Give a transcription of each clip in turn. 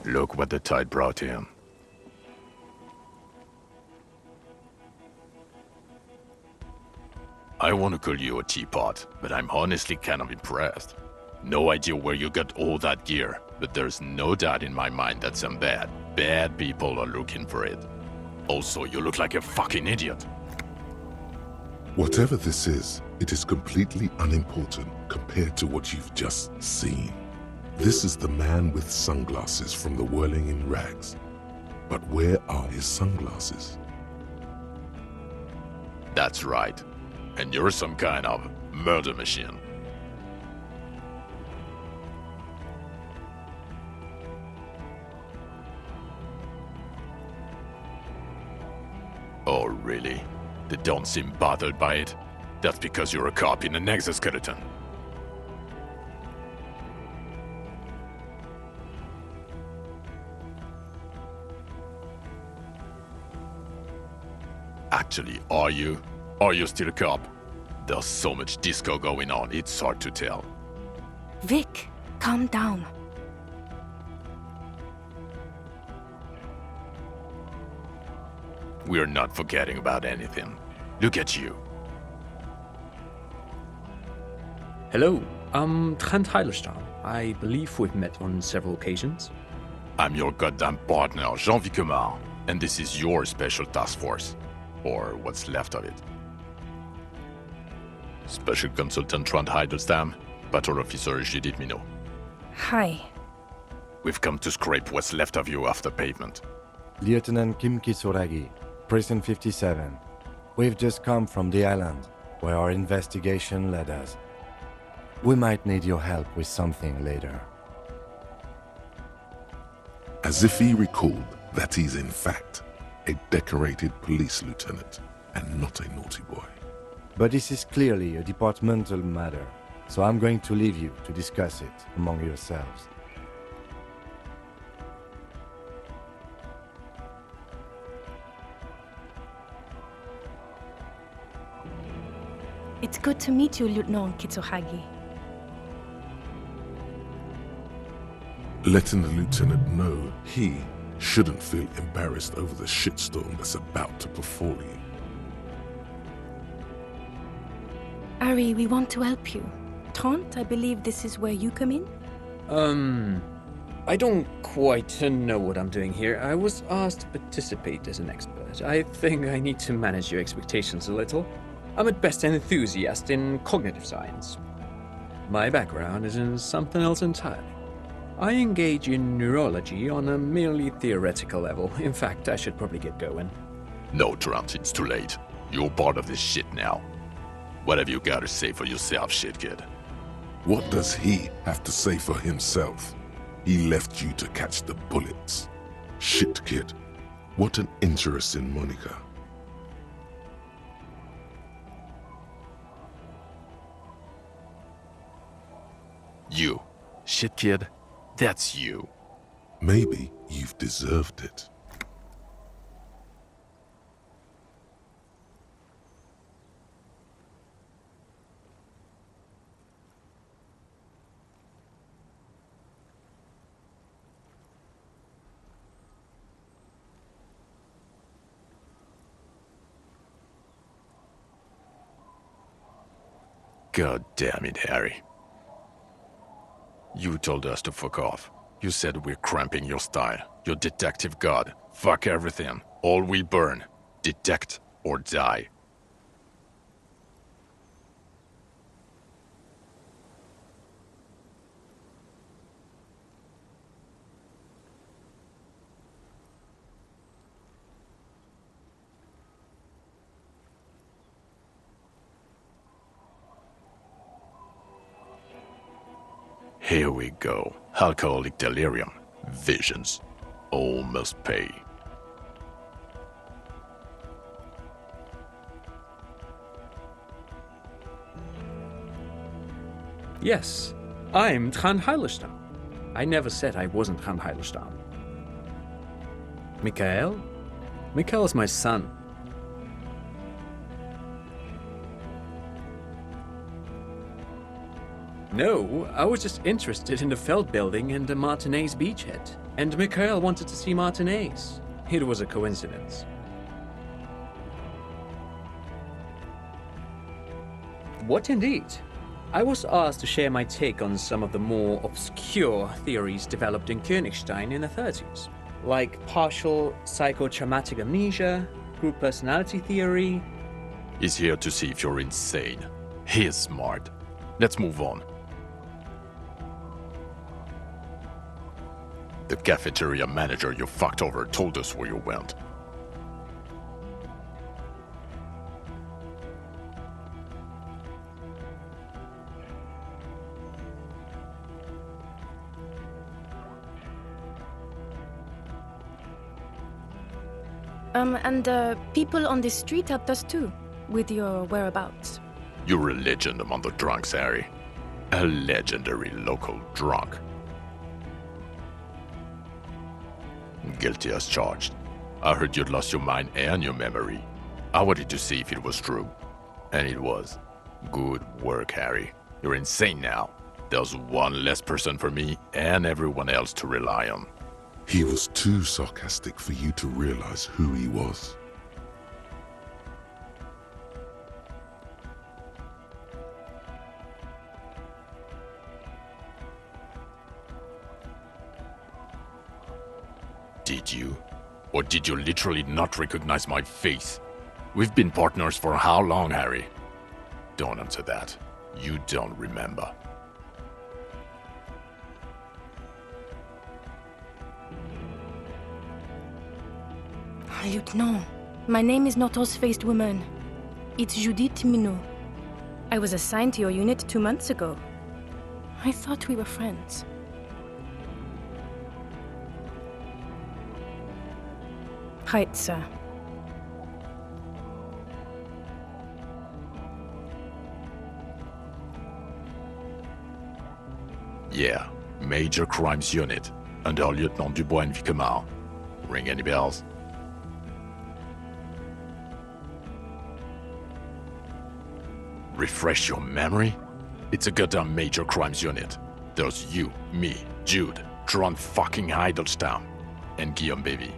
Look what the tide brought him. I want to call you a teapot, but I'm honestly kind of impressed. No idea where you got all that gear, but there's no doubt in my mind that some bad people are looking for it. Also, you look like a fucking idiot. Whatever this is, it is completely unimportant compared to what you've just seen. This is the man with sunglasses from the Whirling in Rags. But where are his sunglasses? That's right. And you're some kind of murder machine. Oh, really? They don't seem bothered by it? That's because you're a cop in an exoskeleton. Actually, are you? Are you still a cop? There's so much disco going on, it's hard to tell. Vic, calm down. We're not forgetting about anything. Look at you. Hello, I'm Trant Heidelstam. I believe we've met on several occasions. I'm your goddamn partner, Jean Vicquemare, and this is your special task force. Or what's left of it. Special Consultant Trant Heidelstam, Patrol Officer Judit Minot. Hi. We've come to scrape what's left of you after pavement. Lieutenant Kim Kitsuragi, Prison 57. We've just come from the island, where our investigation led us. We might need your help with something later. As if he recalled that he's in fact a decorated police lieutenant and not a naughty boy. But this is clearly a departmental matter, so I'm going to leave you to discuss it among yourselves. It's good to meet you, Lieutenant Kitsuragi. Letting the lieutenant know he shouldn't feel embarrassed over the shitstorm that's about to befall you. Ari, we want to help you. Trant, I believe this is where you come in? I don't quite know what I'm doing here. I was asked to participate as an expert. I think I need to manage your expectations a little. I'm at best an enthusiast in cognitive science. My background is in something else entirely. I engage in neurology on a merely theoretical level. In fact, I should probably get going. No, Trant, it's too late. You're part of this shit now. What have you got to say for yourself, shit kid? What does he have to say for himself? He left you to catch the bullets. Shit kid. What an interesting moniker. You. Shit kid. That's you. Maybe you've deserved it. God damn it, Harry. You told us to fuck off. You said we're cramping your style. Your detective god. Fuck everything. All we burn. Detect or die. Here we go. Alcoholic delirium. Visions. All must pay. Yes, I'm Trant Heidelstam. I never said I wasn't Trant Heidelstam. Mikhail? Mikhail is my son. No, I was just interested in the Feld building and the Martinez beachhead. And Mikhail wanted to see Martinez. It was a coincidence. What indeed? I was asked to share my take on some of the more obscure theories developed in Königstein in the 30s, like partial psychotraumatic amnesia, group personality theory. He's here to see if you're insane. He is smart. Let's move on. The cafeteria manager you fucked over told us where you went. And people on the street helped us too, with your whereabouts. You're a legend among the drunks, Harry. A legendary local drunk. Guilty as charged. I heard you'd lost your mind and your memory. I wanted to see if it was true. And it was. Good work, Harry. You're insane now. There's one less person for me and everyone else to rely on. He was too sarcastic for you to realize who he was. Did you? Or did you literally not recognize my face? We've been partners for how long, Harry? Don't answer that. You don't remember. Lieutenant, my name is not Horse-Faced Woman. It's Judit Minot. I was assigned to your unit 2 months ago. I thought we were friends. Right, sir. Yeah, Major Crimes Unit, under Lieutenant Du Bois and Vicquemare. Ring any bells? Refresh your memory? It's a goddamn Major Crimes Unit. There's you, me, Jude, Trant fucking Heidelstam, and Guillaume Baby.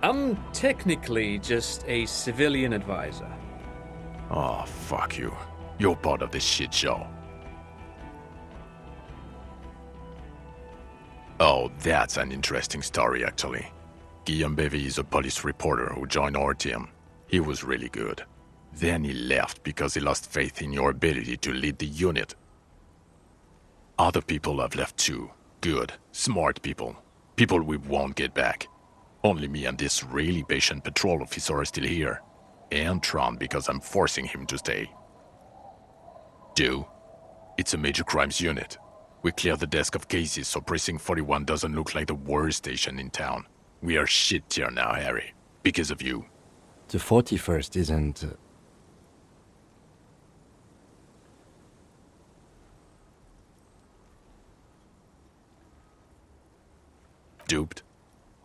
I'm technically just a civilian advisor. Oh, fuck you. You're part of this shit show. Oh, that's an interesting story, actually. Guillaume Baby is a police reporter who joined our team. He was really good. Then he left because he lost faith in your ability to lead the unit. Other people have left too. Good, smart people. People we won't get back. Only me and this really patient patrol officer are still here. And Trant because I'm forcing him to stay. Do? It's a Major Crimes Unit. We clear the desk of cases so Precinct 41 doesn't look like the worst station in town. We are shit tier now, Harry. Because of you. The 41st isn't... Duped?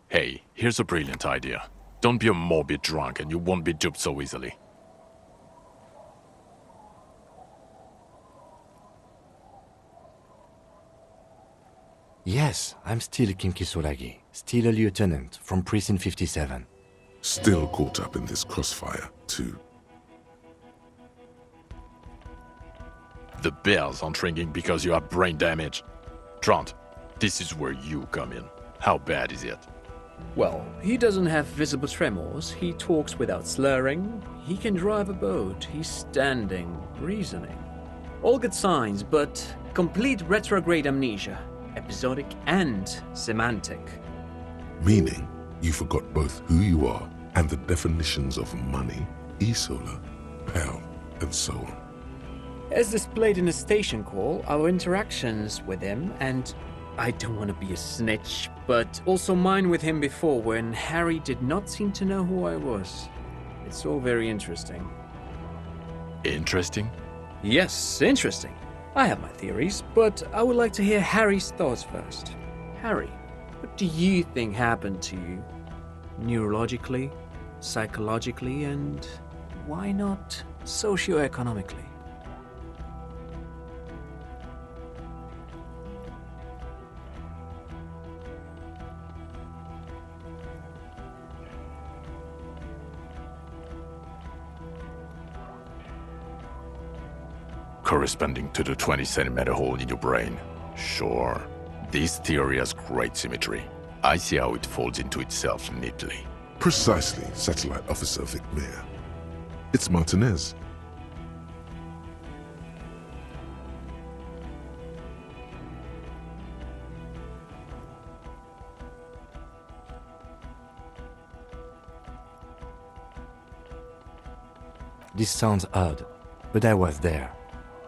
Hey, here's a brilliant idea. Don't be a morbid drunk and you won't be duped so easily. Yes, I'm still Kitsuragi, still a lieutenant from Precinct 57. Still caught up in this crossfire, too. The bells aren't ringing because you have brain damage. Trant, this is where you come in. How bad is it? Well, he doesn't have visible tremors, he talks without slurring, he can drive a boat, he's standing, reasoning. All good signs, but complete retrograde amnesia, episodic and semantic. Meaning, you forgot both who you are and the definitions of money, e-solar, pound, and so on. As displayed in a station call, our interactions with him, and I don't want to be a snitch, but also mine with him before when Harry did not seem to know who I was. It's all very interesting. Interesting? Yes, interesting. I have my theories, but I would like to hear Harry's thoughts first. Harry, what do you think happened to you? Neurologically, psychologically, and why not socioeconomically? corresponding to the 20 centimeter hole in your brain. Sure. This theory has great symmetry. I see how it folds into itself neatly. Precisely, Satellite Officer Vicquemare. It's Martinez. This sounds odd, but I was there.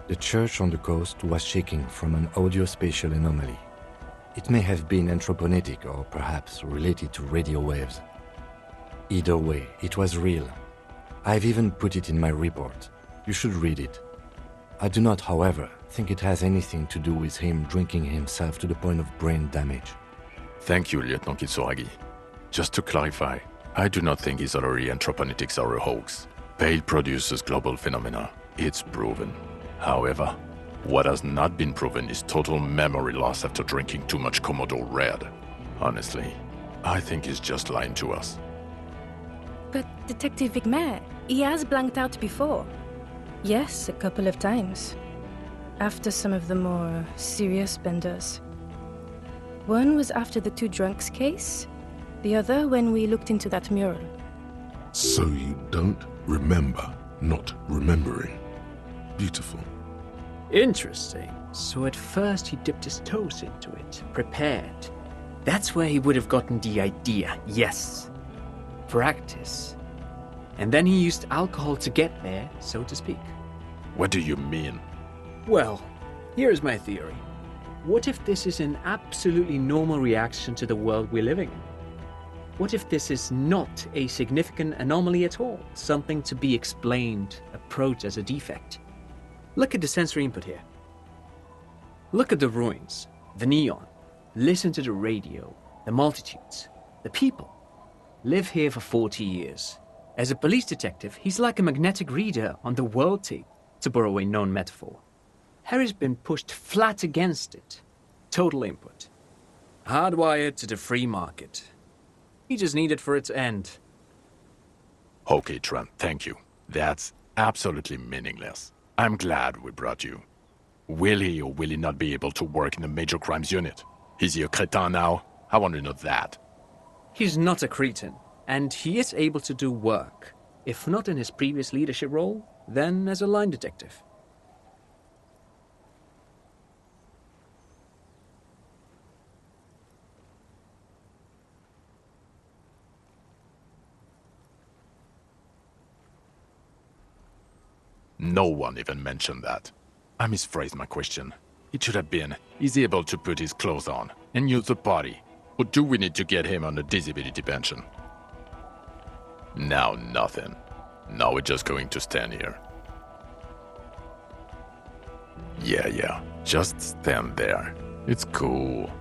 The church on the coast was shaking from an audio-spatial anomaly. It may have been anthroponetic or perhaps related to radio waves. Either way, it was real. I've even put it in my report. You should read it. I do not, however, think it has anything to do with him drinking himself to the point of brain damage. Thank you, Lieutenant Kitsuragi. Just to clarify, I do not think his other anthroponetics are a hoax. Pale produces global phenomena. It's proven. However, what has not been proven is total memory loss after drinking too much Commodore Red. Honestly, I think he's just lying to us. But Detective Vicquemare, he has blanked out before. Yes, a couple of times. After some of the more serious benders. One was after the two drunks case, the other when we looked into that mural. So you don't remember not remembering. Beautiful. Interesting. So at first he dipped his toes into it, prepared. That's where he would have gotten the idea, yes. Practice. And then he used alcohol to get there, so to speak. What do you mean? Well, here's my theory. What if this is an absolutely normal reaction to the world we're living in? What if this is not a significant anomaly at all, something to be explained, approached as a defect? Look at the sensory input here. Look at the ruins, the neon, listen to the radio, the multitudes, the people. Live here for 40 years. As a police detective, he's like a magnetic reader on the world tape, to borrow a known metaphor. Harry's been pushed flat against it. Total input. Hardwired to the free market. He just needed for it to end. Okay, Trant, thank you. That's absolutely meaningless. I'm glad we brought you. Will he or will he not be able to work in the major crimes unit? Is he a cretin now? I want to know that. He's not a cretin, and he is able to do work. If not in his previous leadership role, then as a line detective. No one even mentioned that. I misphrased my question. It should have been, is he able to put his clothes on and use the body? Or do we need to get him on a disability pension? Now nothing. Now we're just going to stand here. Yeah, just stand there. It's cool.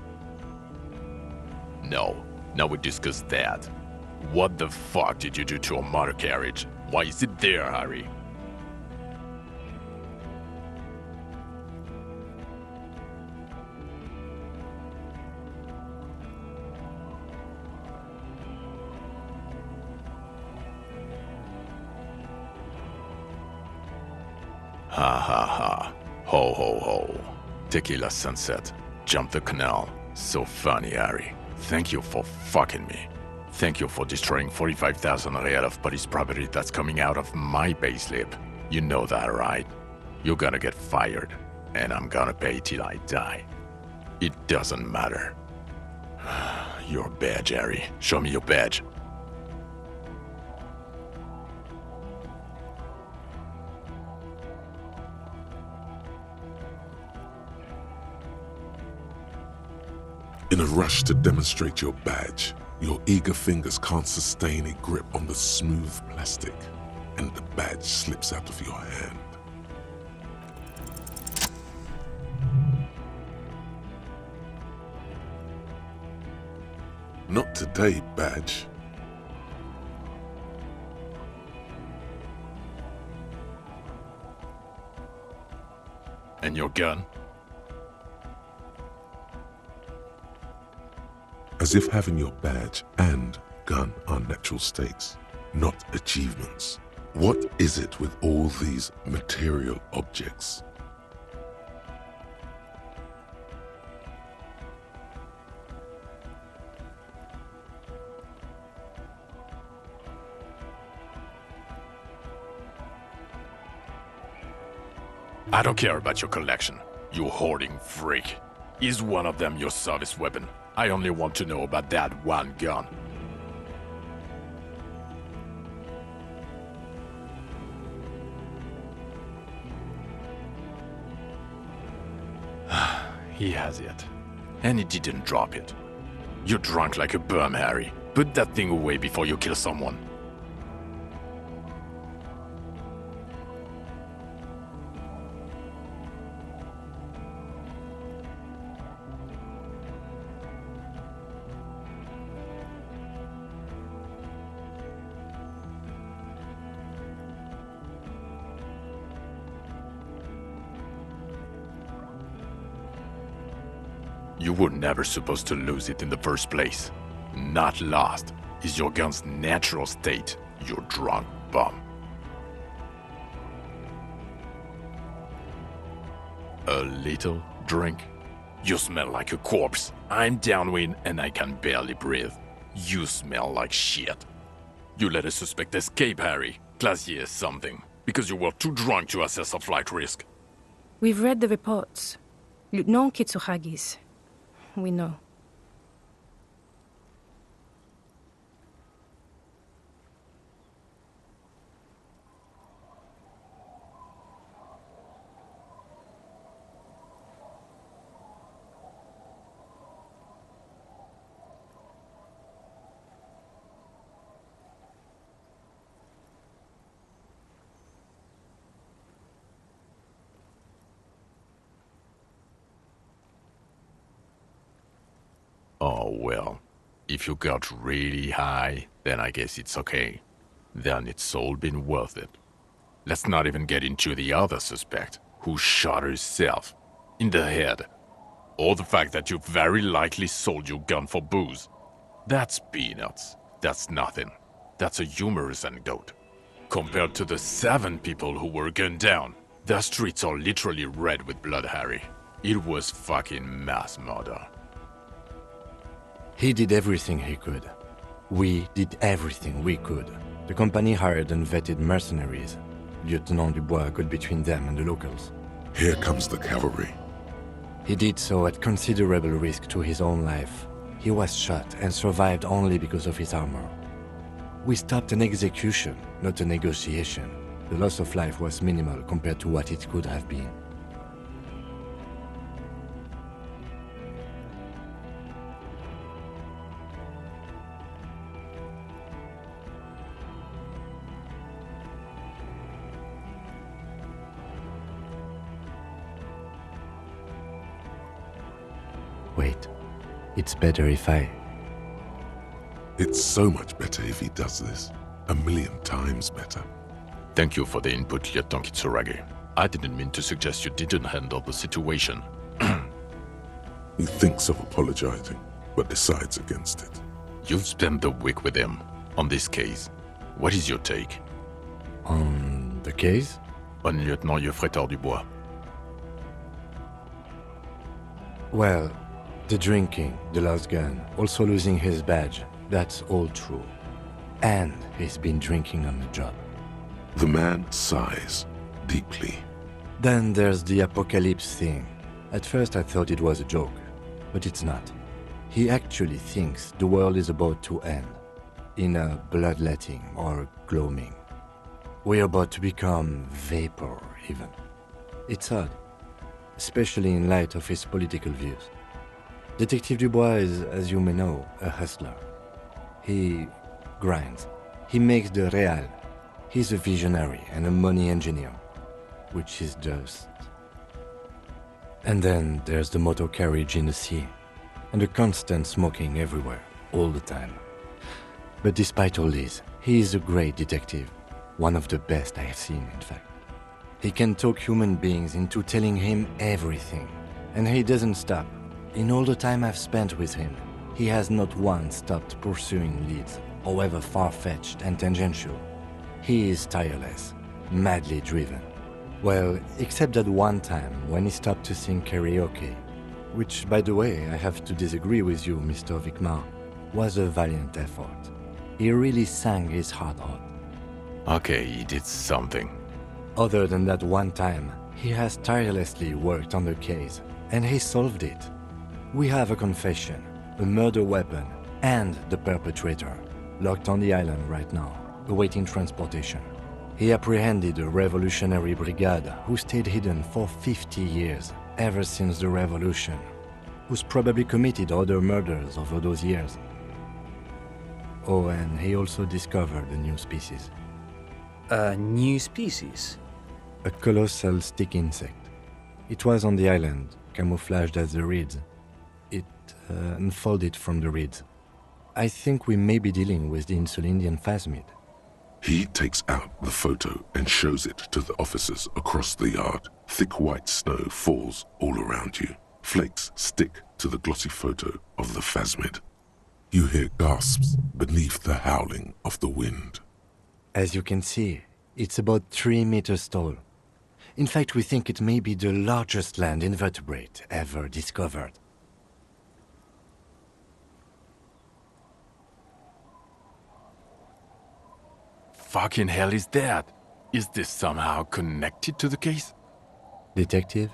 No, now we discuss that. What the fuck did you do to a motor carriage? Why is it there, Harry? Ha ha ha. Ho ho ho. Tequila sunset. Jump the canal. So funny, Harry. Thank you for fucking me. Thank you for destroying 45,000 real of police property that's coming out of my payslip. You know that, right? You're gonna get fired, and I'm gonna pay till I die. It doesn't matter. Your badge, Harry. Show me your badge. In a rush to demonstrate your badge, your eager fingers can't sustain a grip on the smooth plastic, and the badge slips out of your hand. Not today, badge. And your gun? As if having your badge and gun are natural states, not achievements. What is it with all these material objects? I don't care about your collection, you hoarding freak. Is one of them your service weapon? I only want to know about that one gun. He has it. And he didn't drop it. You're drunk like a bum, Harry. Put that thing away before you kill someone. You were never supposed to lose it in the first place. Not lost is your gun's natural state, you drunk bum. A little drink? You smell like a corpse. I'm downwind and I can barely breathe. You smell like shit. You let a suspect escape, Harry. Classier is something, because you were too drunk to assess a flight risk. We've read the reports. Lieutenant Kitsuragi's. We know. Oh well, if you got really high, then I guess it's okay. Then it's all been worth it. Let's not even get into the other suspect, who shot herself in the head. Or the fact that you very likely sold your gun for booze. That's peanuts. That's nothing. That's a humorous anecdote. Compared to the 7 people who were gunned down, the streets are literally red with blood, Harry. It was fucking mass murder. He did everything he could. We did everything we could. The company hired and vetted mercenaries. Lieutenant Du Bois got between them and the locals. Here comes the cavalry. He did so at considerable risk to his own life. He was shot and survived only because of his armor. We stopped an execution, not a negotiation. The loss of life was minimal compared to what it could have been. Wait, it's better if I... It's so much better if he does this. 1,000,000 times better. Thank you for the input, Lieutenant Kitsuragi. I didn't mean to suggest you didn't handle the situation. He thinks of apologizing, but decides against it. You've spent the week with him on this case. What is your take? On the case? On Lieutenant Harrier Du Bois. Well, the drinking, the lost gun, also losing his badge, that's all true. And he's been drinking on the job. The man sighs deeply. Then there's the apocalypse thing. At first I thought it was a joke, but it's not. He actually thinks the world is about to end, in a bloodletting or gloaming. We're about to become vapor, even. It's odd, especially in light of his political views. Detective Du Bois is, as you may know, a hustler. He grinds. He makes the real. He's a visionary and a money engineer, which is just... And then there's the motor carriage in the sea, and the constant smoking everywhere, all the time. But despite all this, he is a great detective, one of the best I have seen, in fact. He can talk human beings into telling him everything, and he doesn't stop. In all the time I've spent with him, he has not once stopped pursuing leads, however far-fetched and tangential. He is tireless, madly driven. Well, except that one time when he stopped to sing karaoke, which, by the way, I have to disagree with you, Mr. Vicquemare, was a valiant effort. He really sang his heart out. Okay, he did something. Other than that one time, He has tirelessly worked on the case, and he solved it. We have a confession, a murder weapon, and the perpetrator, locked on the island right now, awaiting transportation. He apprehended a revolutionary brigade who stayed hidden for 50 years, ever since the revolution, who's probably committed other murders over those years. Oh, and he also discovered a new species. A new species? A colossal stick insect. It was on the island, camouflaged as the reeds. It unfolded from the reeds. I think we may be dealing with the Insulindian phasmid. He takes out the photo and shows it to the officers across the yard. Thick white snow falls all around you. Flakes stick to the glossy photo of the phasmid. You hear gasps beneath the howling of the wind. As you can see, it's about 3 meters tall. In fact, we think it may be the largest land invertebrate ever discovered. Fucking hell is that? Is this somehow connected to the case? Detective?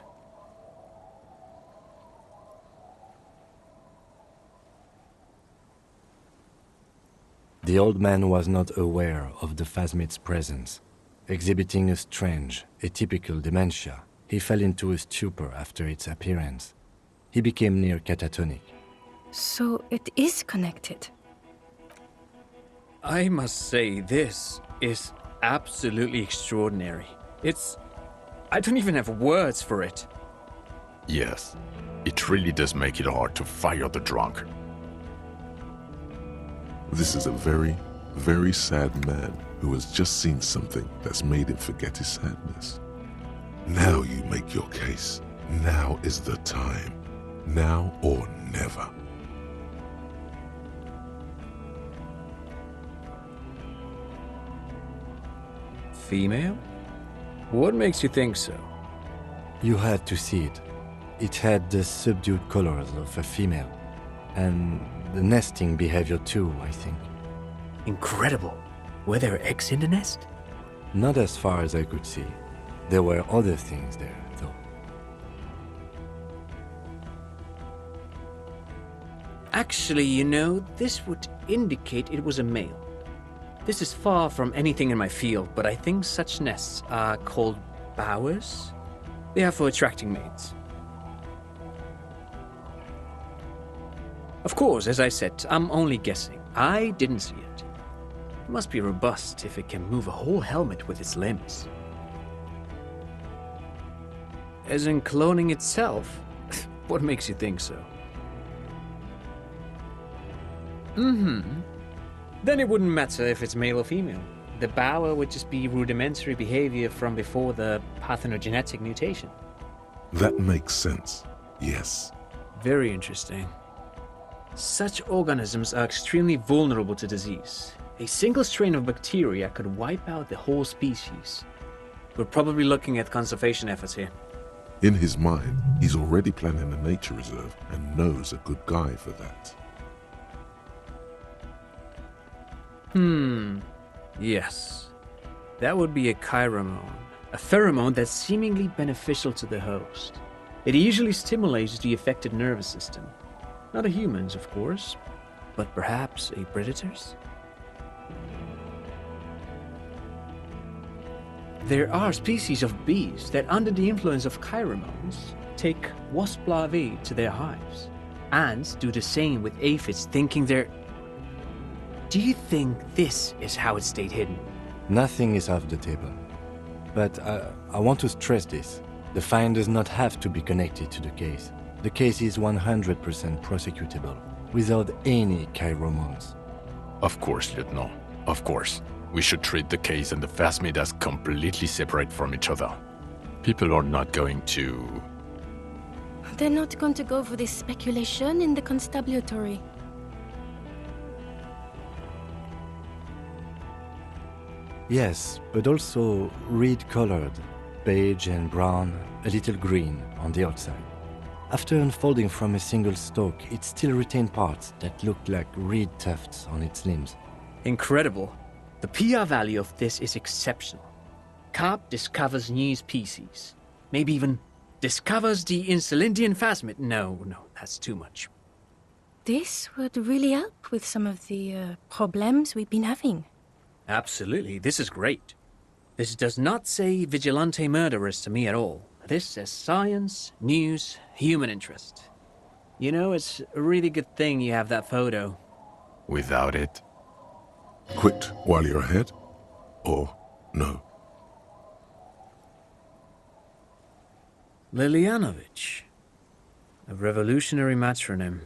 The old man was not aware of the phasmid's presence. Exhibiting a strange, atypical dementia, he fell into a stupor after its appearance. He became near catatonic. So it is connected. I must say, this is absolutely extraordinary. I don't even have words for it. Yes, it really does make it hard to fire the drunk. This is a very, very sad man who has just seen something that's made him forget his sadness. Now you make your case. Now is the time. Now or never. Female? What makes you think so? You had to see it. It had the subdued colors of a female. And the nesting behavior too, I think. Incredible. Were there eggs in the nest? Not as far as I could see. There were other things there, though. Actually, you know, this would indicate it was a male. This is far from anything in my field, but I think such nests are called bowers. They are for attracting mates. Of course, as I said, I'm only guessing. I didn't see it. It must be robust if it can move a whole helmet with its limbs. As in cloning itself? What makes you think so? Then it wouldn't matter if it's male or female. The bower would just be rudimentary behavior from before the parthenogenetic mutation. That makes sense. Yes. Very interesting. Such organisms are extremely vulnerable to disease. A single strain of bacteria could wipe out the whole species. We're probably looking at conservation efforts here. In his mind, he's already planning a nature reserve and knows a good guy for that. Yes. That would be a chiromone. A pheromone that's seemingly beneficial to the host. It usually stimulates the affected nervous system. Not a human's, of course, but perhaps a predator's? There are species of bees that, under the influence of chiromones, take wasp larvae to their hives, and do the same with aphids, thinking they're... Do you think this is how it stayed hidden? Nothing is off the table. But I want to stress this. The find does not have to be connected to the case. The case is 100% prosecutable, without any chiromones. Of course, Lieutenant. Of course. We should treat the case and the phasmid as completely separate from each other. People are not going to... They're not going to go for this speculation in the constabulary. Yes, but also reed-colored, beige and brown, a little green on the outside. After unfolding from a single stalk, it still retained parts that looked like reed tufts on its limbs. Incredible. The PR value of this is exceptional. Carp discovers new species. Maybe even discovers the Insulindian phasmid. No, that's too much. This would really help with some of the problems we've been having. Absolutely, this is great. This does not say vigilante murderers to me at all. This says science, news, human interest. You know, it's a really good thing you have that photo. Without it, Quit while you're ahead? Or no? Lilianovich. A revolutionary matronym.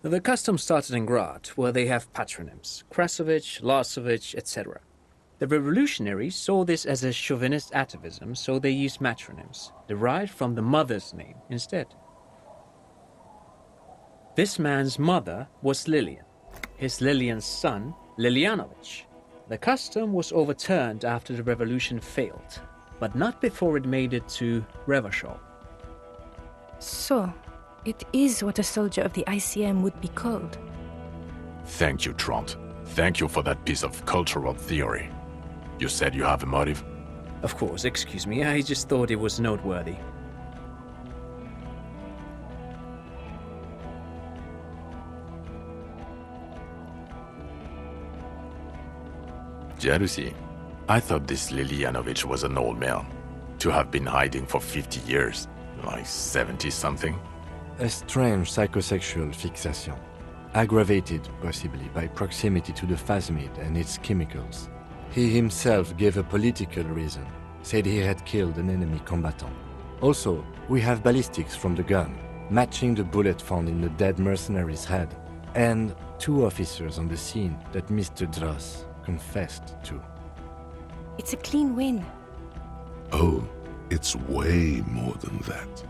The custom started in Grad, where they have patronyms. Krasovich, Lasovich, etc. The revolutionaries saw this as a chauvinist atavism, so they used matronyms, derived from the mother's name instead. This man's mother was Lilian. His Lilian's son, Lilianovich. The custom was overturned after the revolution failed, but not before it made it to Revachol. So, it is what a soldier of the ICM would be called. thank you, Trant. Thank you for that piece of cultural theory. You said you have a motive? Of course, excuse me, I just thought it was noteworthy. Jealousy. I thought this Lilianovich was an old man. To have been hiding for 50 years. Like 70-something. A strange psychosexual fixation, aggravated possibly by proximity to the phasmid and its chemicals. He himself gave a political reason, said he had killed an enemy combatant. Also, we have ballistics from the gun, matching the bullet found in the dead mercenary's head, and 2 officers on the scene that Mr. Dross confessed to. It's a clean win. Oh, it's way more than that.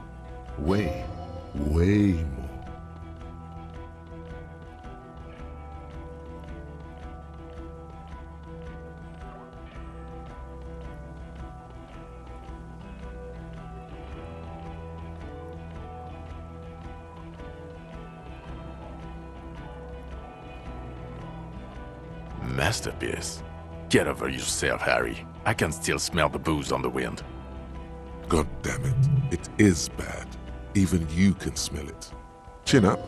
Way more. Masterpiece. Get over yourself, Harry. I can still smell the booze on the wind. God damn it. It is bad. Even you can smell it. Chin up.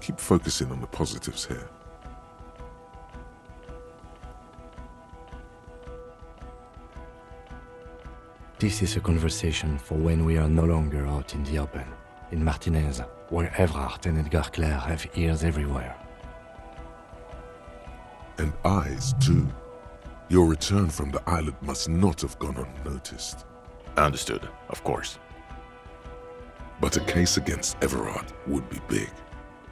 Keep focusing on the positives here. This is a conversation for when we are no longer out in the open, in Martinez, where Evrard and Edgar Clare have ears everywhere. And eyes, too. Your return from the island must not have gone unnoticed. Understood, of course. But a case against Everard would be big.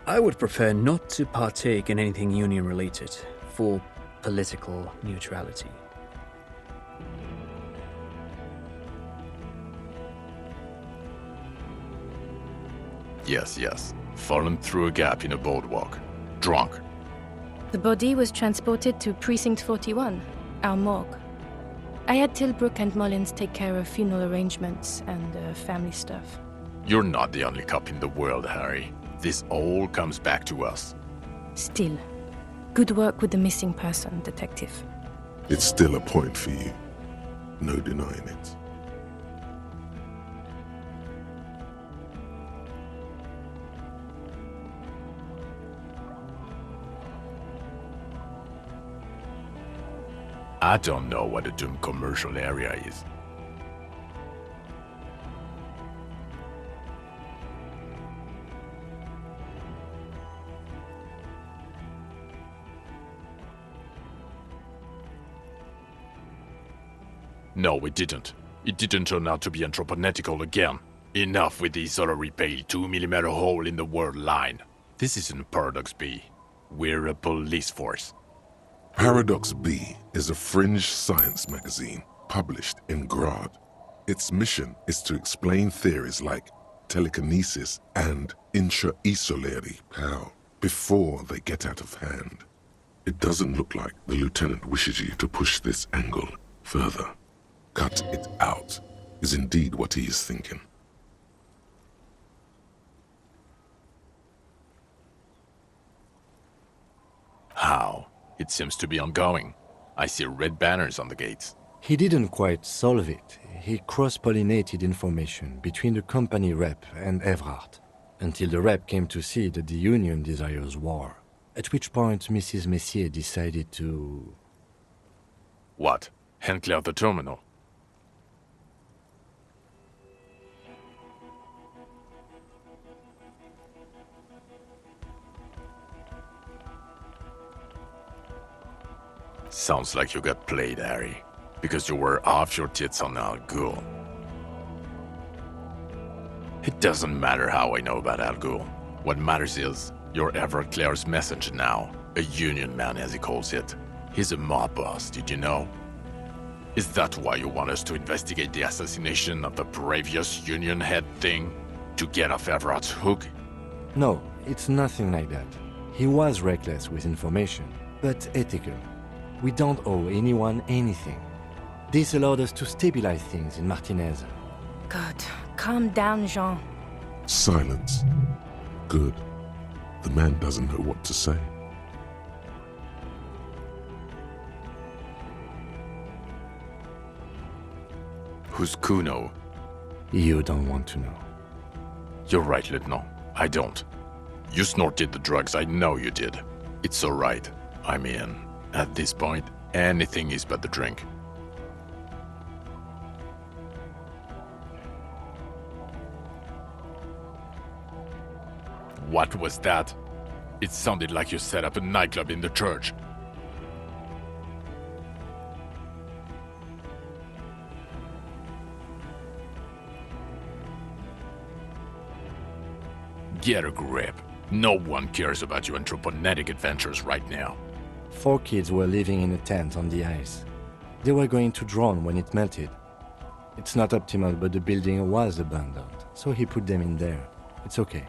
I would prefer not to partake in anything union-related, for political neutrality. Yes. Fallen through a gap in a boardwalk. Drunk. The body was transported to Precinct 41, our morgue. I had Tilbrook and Mullins take care of funeral arrangements and family stuff. You're not the only cop in the world, Harry. This all comes back to us. Still, good work with the missing person, Detective. It's still a point for you. No denying it. I don't know what a doomed commercial area is. No, it didn't. It didn't turn out to be anthropometical again. Enough with the solitary pale 2mm hole in the world line. This isn't Paradox B. We're a police force. Paradox B is a fringe science magazine published in Grad. Its mission is to explain theories like telekinesis and intra-isolary power before they get out of hand. It doesn't look like the lieutenant wishes you to push this angle further. Cut it out is indeed what he is thinking. How? It seems to be ongoing. I see red banners on the gates. He didn't quite solve it. He cross-pollinated information between the company rep and Evrard, until the rep came to see that the Union desires war, at which point Mrs. Messier decided to... What? Hand clear the terminal? Sounds like you got played, Harry. Because you were off your tits on Al Ghul. It doesn't matter how I know about Al Ghul. What matters is, you're Everclear's messenger now. A union man, as he calls it. He's a mob boss, did you know? Is that why you want us to investigate the assassination of the previous union head thing? To get off Everard's hook? No, it's nothing like that. He was reckless with information, but ethical. We don't owe anyone anything. This allowed us to stabilize things in Martinez. God, calm down, Jean. Silence. Good. The man doesn't know what to say. Who's Kuno? You don't want to know. You're right, Lieutenant. I don't. You snorted the drugs, I know you did. It's alright. I'm in. At this point, anything is but the drink. What was that? It sounded like you set up a nightclub in the church. Get a grip. No one cares about your anthroponetic adventures right now. 4 kids were living in a tent on the ice. They were going to drown when it melted. It's not optimal, but the building was abandoned, so he put them in there. It's okay.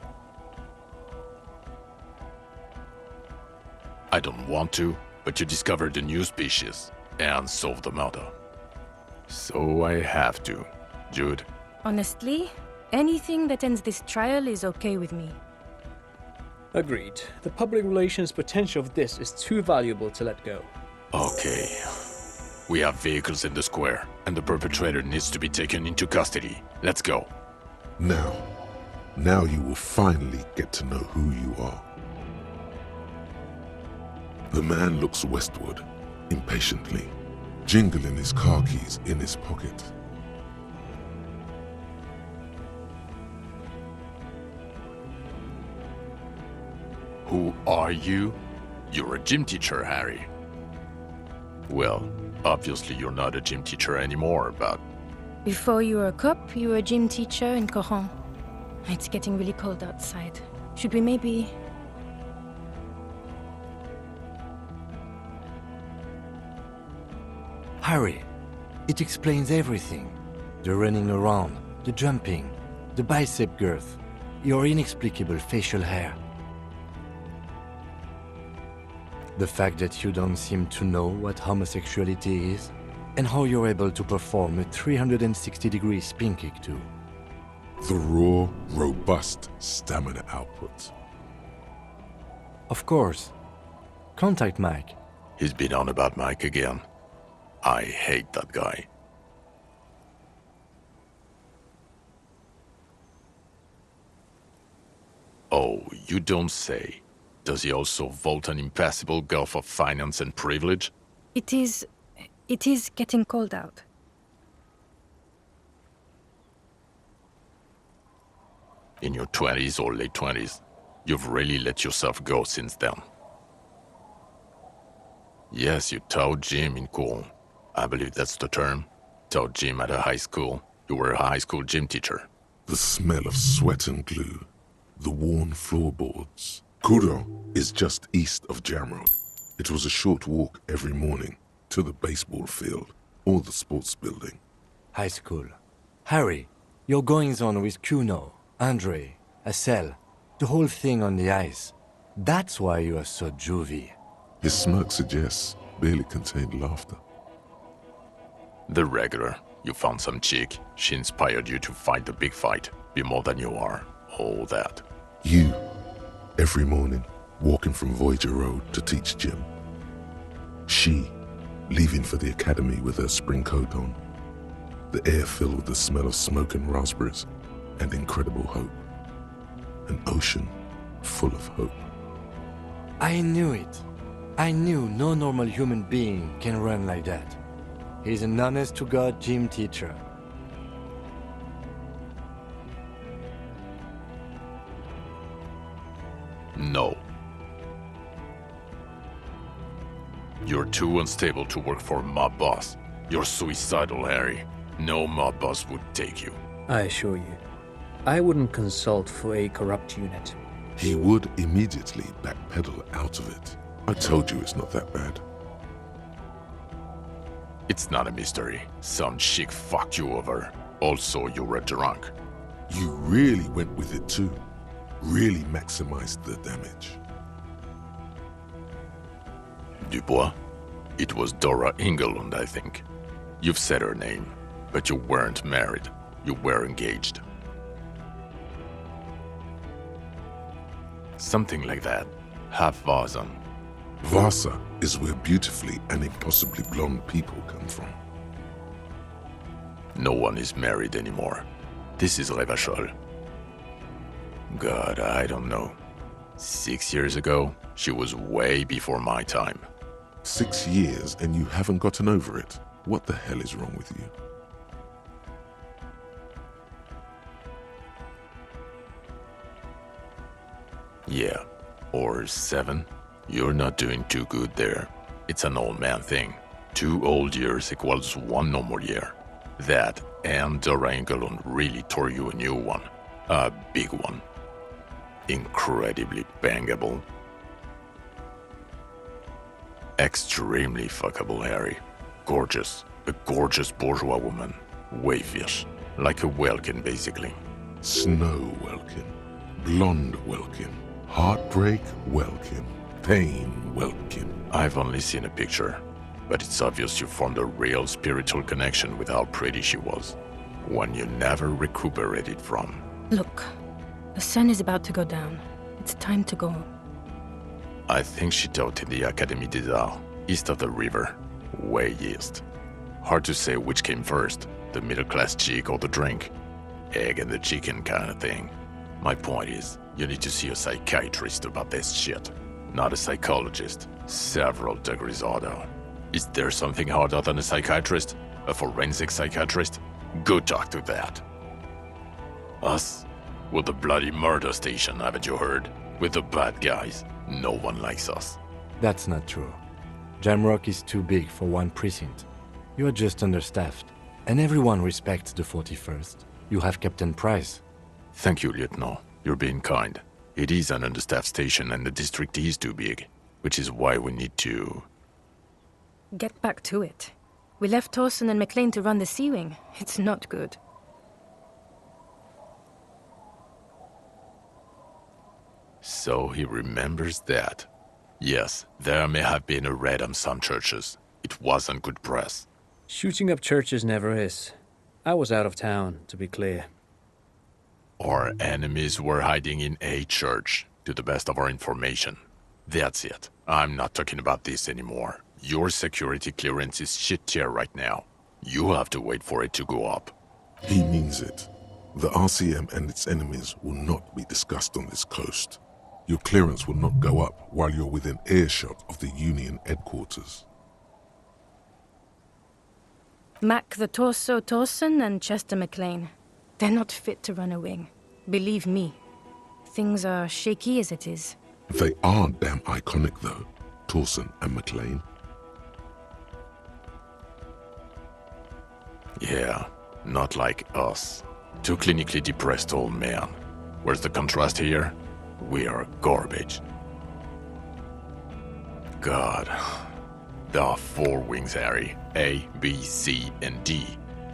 I don't want to, but you discovered a new species and solved the murder. So I have to. Jude, Honestly, anything that ends this trial is okay with me. Agreed. The public relations potential of this is too valuable to let go. okay. We have vehicles in the square, and the perpetrator needs to be taken into custody. Let's go. Now you will finally get to know who you are. The man looks westward, impatiently, jingling his car keys in his pocket. Who are you? You're a gym teacher, Harry. Well, obviously you're not a gym teacher anymore, but... Before you were a cop, you were a gym teacher in Coron. It's getting really cold outside. Should we maybe... Harry, it explains everything. The running around, the jumping, the bicep girth, your inexplicable facial hair. The fact that you don't seem to know what homosexuality is, and how you're able to perform a 360-degree spin kick too. The raw, robust stamina output. Of course. Contact Mike. He's been on about Mike again. I hate that guy. Oh, you don't say. Does he also vault an impassable gulf of finance and privilege? It is getting cold out. In your 20s or late 20s, you've really let yourself go since then. Yes, you taught gym in Cool. I believe that's the term. Taught gym at a high school. You were a high school gym teacher. The smell of sweat and glue. The worn floorboards. Coudon is just east of Jamrod. It was a short walk every morning to the baseball field or the sports building. High school. Harry, your goings-on with Kuno, Andre, Assel, the whole thing on the ice. That's why you are so juvie. His smirk suggests barely contained laughter. The regular. You found some chick. She inspired you to fight the big fight. Be more than you are. All that. You, every morning, walking from Voyager Road to teach gym. She, leaving for the academy with her spring coat on. The air filled with the smell of smoke and raspberries and incredible hope. An ocean full of hope. I knew it. I knew no normal human being can run like that. He's an honest-to-God gym teacher. No. You're too unstable to work for a mob boss. You're suicidal, Harry. No mob boss would take you. I assure you, I wouldn't consult for a corrupt unit. He would immediately backpedal out of it. I told you it's not that bad. It's not a mystery. Some chick fucked you over. Also, you were drunk. You really went with it too. Really maximized the damage. Du Bois? It was Dora Ingelund, I think. You've said her name, but you weren't married. You were engaged. Something like that. Half Vazan. Vasa is where beautifully and impossibly blonde people come from. No one is married anymore. This is Revachol. God, I don't know. 6 years ago, she was way before my time. 6 years and you haven't gotten over it. What the hell is wrong with you? Yeah, or 7. You're not doing too good there. It's an old man thing. 2 old years equals 1 normal year. That and Dora Ingelund really tore you a new one. A big one. Incredibly bangable. Extremely fuckable, Harry. Gorgeous. A gorgeous bourgeois woman. Wayfish. Like a Welkin, basically. Snow Welkin. Blonde Welkin. Heartbreak Welkin. Pain Welkin. I've only seen a picture, but it's obvious you formed a real spiritual connection with how pretty she was. One you never recuperated from. Look, the sun is about to go down. It's time to go. I think she taught in the Académie des Arts, east of the river. Way east. Hard to say which came first, the middle-class chick or the drink. Egg and the chicken kind of thing. My point is, you need to see a psychiatrist about this shit. Not a psychologist. Several degrees harder. Is there something harder than a psychiatrist? A forensic psychiatrist? Go talk to that. Us? We're the bloody murder station, haven't you heard? We're the bad guys. No one likes us. That's not true. Jamrock is too big for one precinct. You are just understaffed. And everyone respects the 41st. You have Captain Price. Thank you, Lieutenant. You're being kind. It is an understaffed station and the district is too big, which is why we need to... Get back to it. We left Torsen and McLean to run the Sea Wing. It's not good. So he remembers that. Yes, there may have been a raid on some churches. It wasn't good press. Shooting up churches never is. I was out of town, to be clear. Our enemies were hiding in a church, to the best of our information. That's it. I'm not talking about this anymore. Your security clearance is shit tier right now. You have to wait for it to go up. He means it. The RCM and its enemies will not be discussed on this coast. Your clearance will not go up while you're within earshot of the Union headquarters. Mac the Torso Torsen and Chester McLean. They're not fit to run a wing. Believe me. Things are shaky as it is. They are damn iconic though, Torsen and McLean. Yeah, not like us. Two clinically depressed old men. Where's the contrast here? We are garbage. God. There are 4 wings, Harry. A, B, C, and D.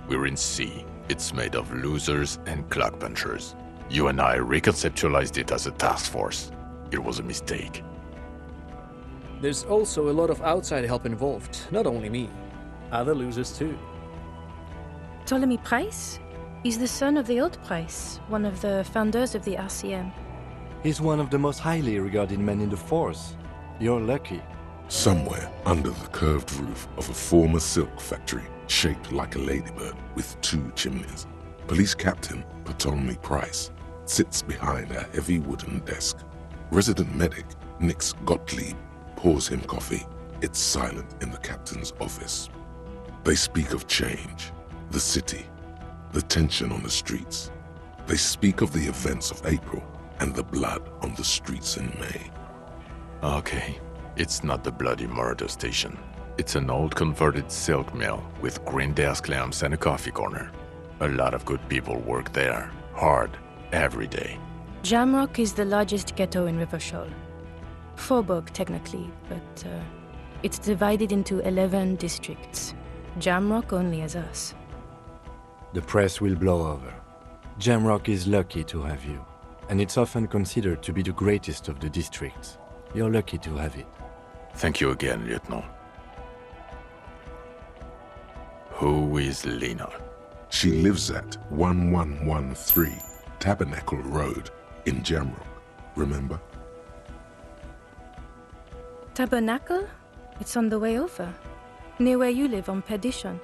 We're in C. It's made of losers and clock punchers. You and I reconceptualized it as a task force. It was a mistake. There's also a lot of outside help involved, not only me. Other losers too. Ptolemy Price? He's the son of the old Price, one of the founders of the RCM. He's one of the most highly regarded men in the force. You're lucky. Somewhere under the curved roof of a former silk factory shaped like a ladybird with 2 chimneys, Police Captain Ptolemy Price sits behind a heavy wooden desk. Resident medic Nix Gottlieb pours him coffee. It's silent in the captain's office. They speak of change, the city, the tension on the streets. They speak of the events of April and the blood on the streets in May. Okay, it's not the bloody murder station. It's an old converted silk mill with green desk lamps and a coffee corner. A lot of good people work there, hard, every day. Jamrock is the largest ghetto in Rivershoal. Faubourg, technically, but it's divided into 11 districts. Jamrock only has us. The press will blow over. Jamrock is lucky to have you, and it's often considered to be the greatest of the districts. You're lucky to have it. Thank you again, Lieutenant. Who is Lena? She lives at 1113 Tabernacle Road in Jamrock, remember? Tabernacle? It's on the way over. Near where you live on Perdition.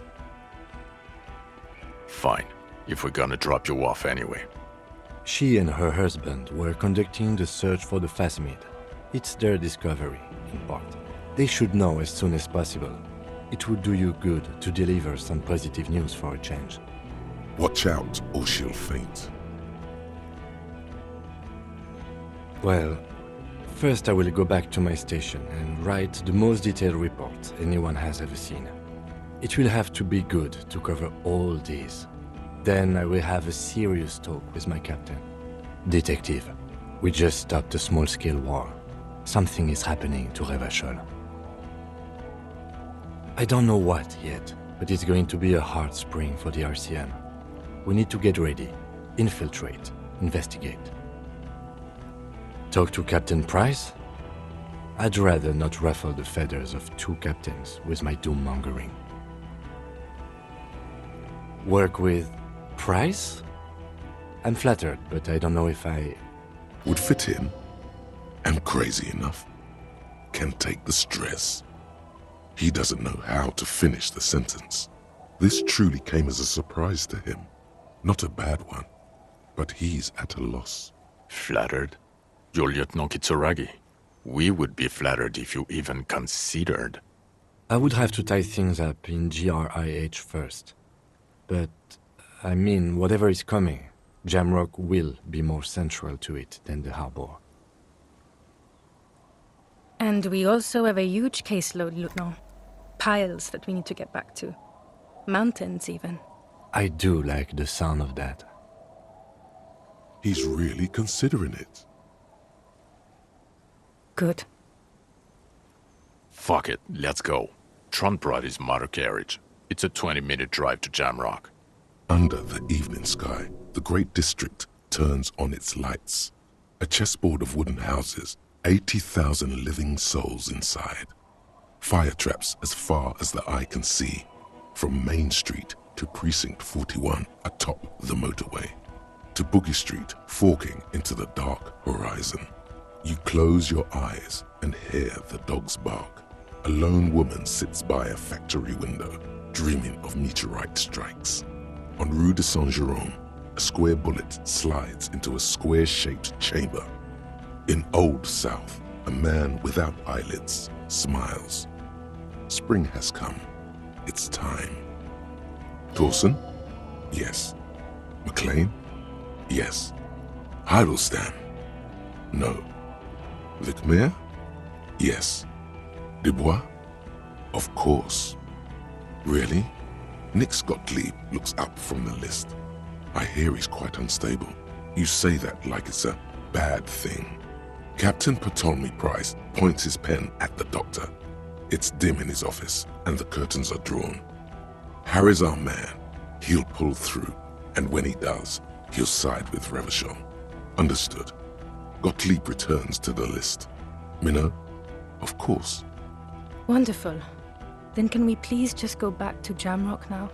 Fine, if we're gonna drop you off anyway. She and her husband were conducting the search for the phasmid. It's their discovery, in part. They should know as soon as possible. It would do you good to deliver some positive news for a change. Watch out or she'll faint. Well, first I will go back to my station and write the most detailed report anyone has ever seen. It will have to be good to cover all these. Then I will have a serious talk with my captain. Detective, we just stopped a small-scale war. Something is happening to Rivershoal. I don't know what yet, but it's going to be a hard spring for the RCM. We need to get ready, infiltrate, investigate. Talk to Captain Price? I'd rather not ruffle the feathers of 2 captains with my doom-mongering. Work with Price? I'm flattered, but I don't know if I... Would fit in, and crazy enough, can take the stress. He doesn't know how to finish the sentence. This truly came as a surprise to him. Not a bad one, but he's at a loss. Flattered? You're Lieutenant Kitsuragi. We would be flattered if you even considered. I would have to tie things up in GRIH first. But, I mean, whatever is coming, Jamrock will be more central to it than the harbor. And we also have a huge caseload, Lieutenant. Piles that we need to get back to. Mountains, even. I do like the sound of that. He's really considering it. Good. Fuck it, let's go. Trant brought his motor carriage. It's a 20-minute drive to Jamrock. Under the evening sky, the great district turns on its lights. A chessboard of wooden houses, 80,000 living souls inside. Fire traps as far as the eye can see, from Main Street to Precinct 41 atop the motorway, to Boogie Street forking into the dark horizon. You close your eyes and hear the dogs bark. A lone woman sits by a factory window, dreaming of meteorite strikes. On Rue de Saint-Jérôme, a square bullet slides into a square-shaped chamber. In Old South, a man without eyelids smiles. Spring has come. It's time. Dawson? Yes. McLean? Yes. Heidelstam? No. Vicquemare? Yes. Du Bois? Of course. Really? Nix Gottlieb looks up from the list. I hear he's quite unstable. You say that like it's a bad thing. Captain Ptolemy Price points his pen at the doctor. It's dim in his office, and the curtains are drawn. Harry's our man. He'll pull through, and when he does, he'll side with Rivershoal. Understood. Gottlieb returns to the list. Minot? Of course. Wonderful. Then can we please just go back to Jamrock now?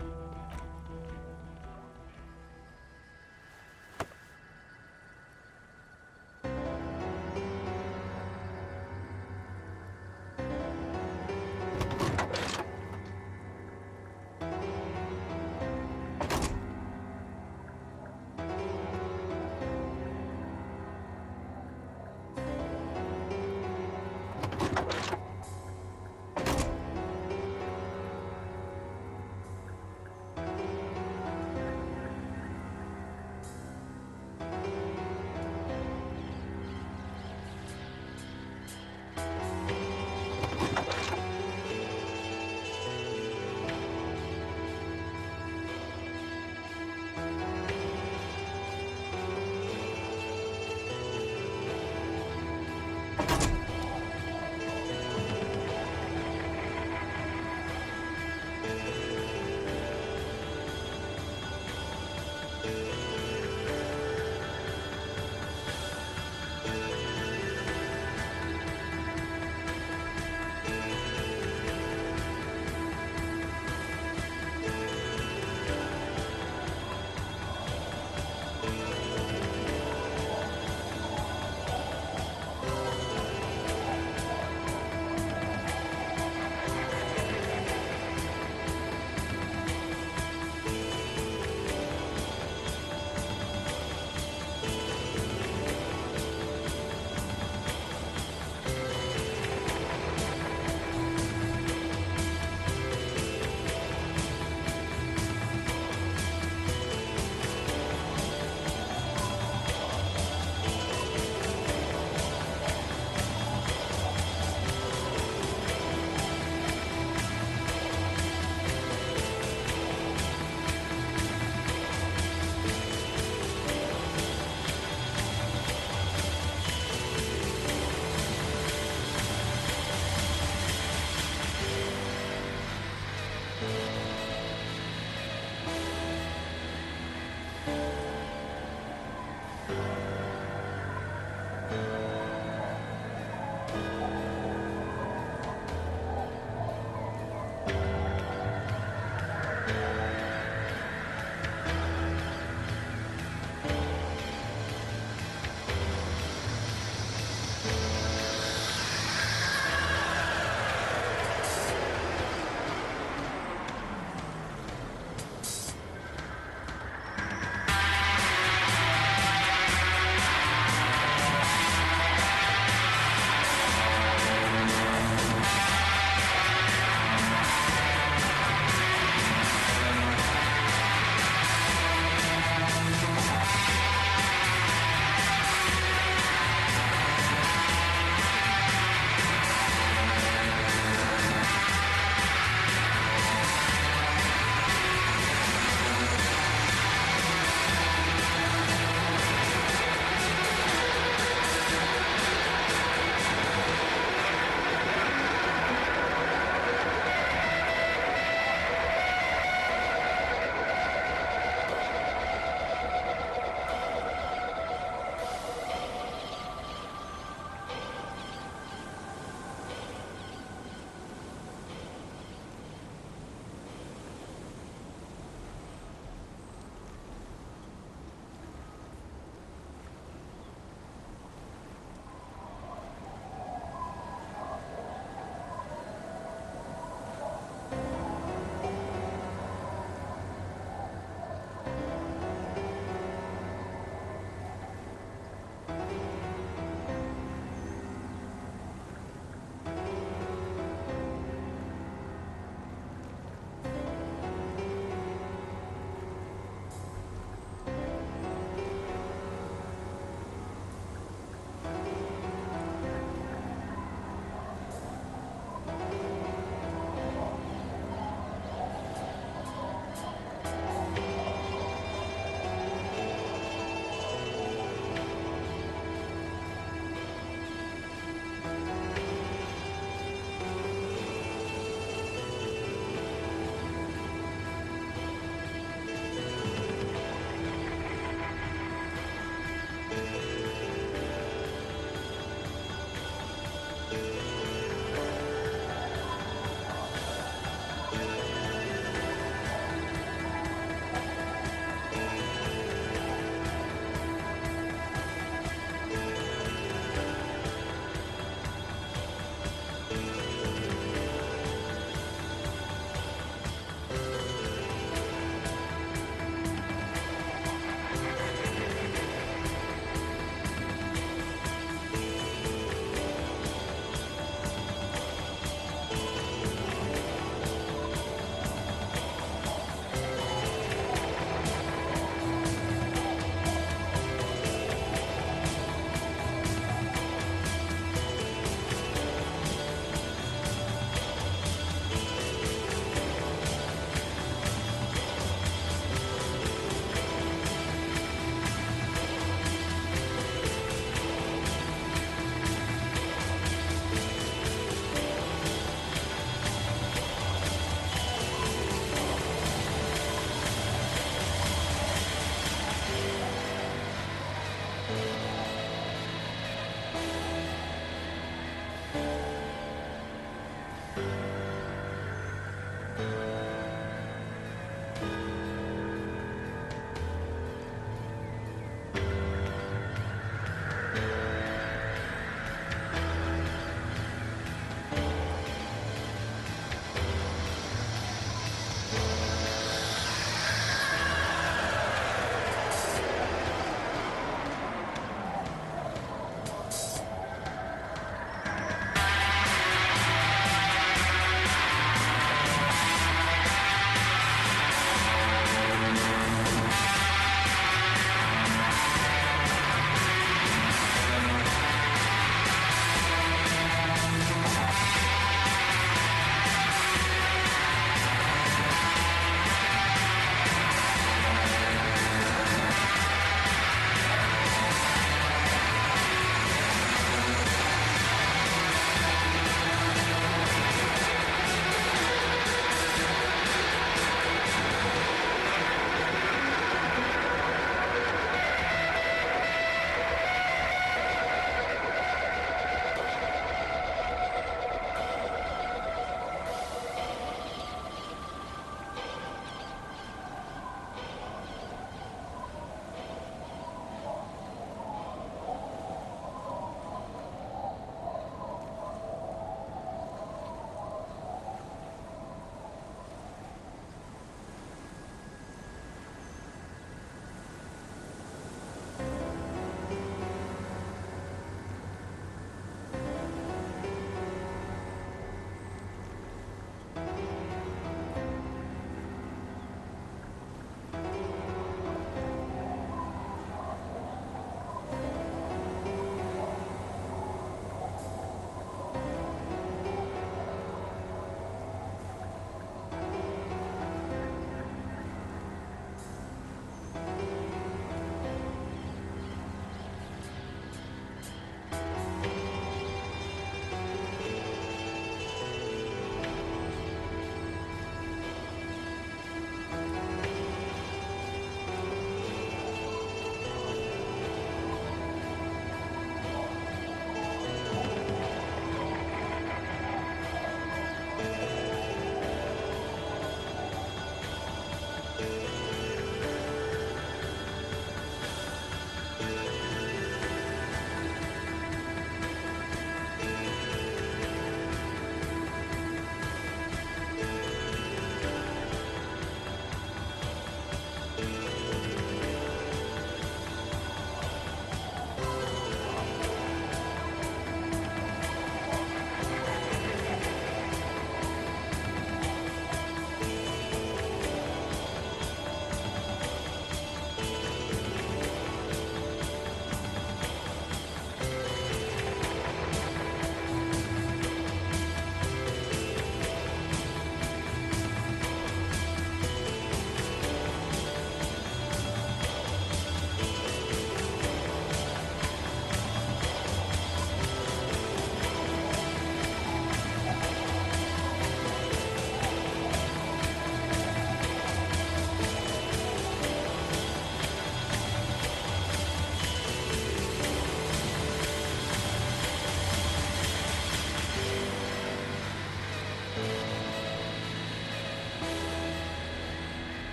Thank you.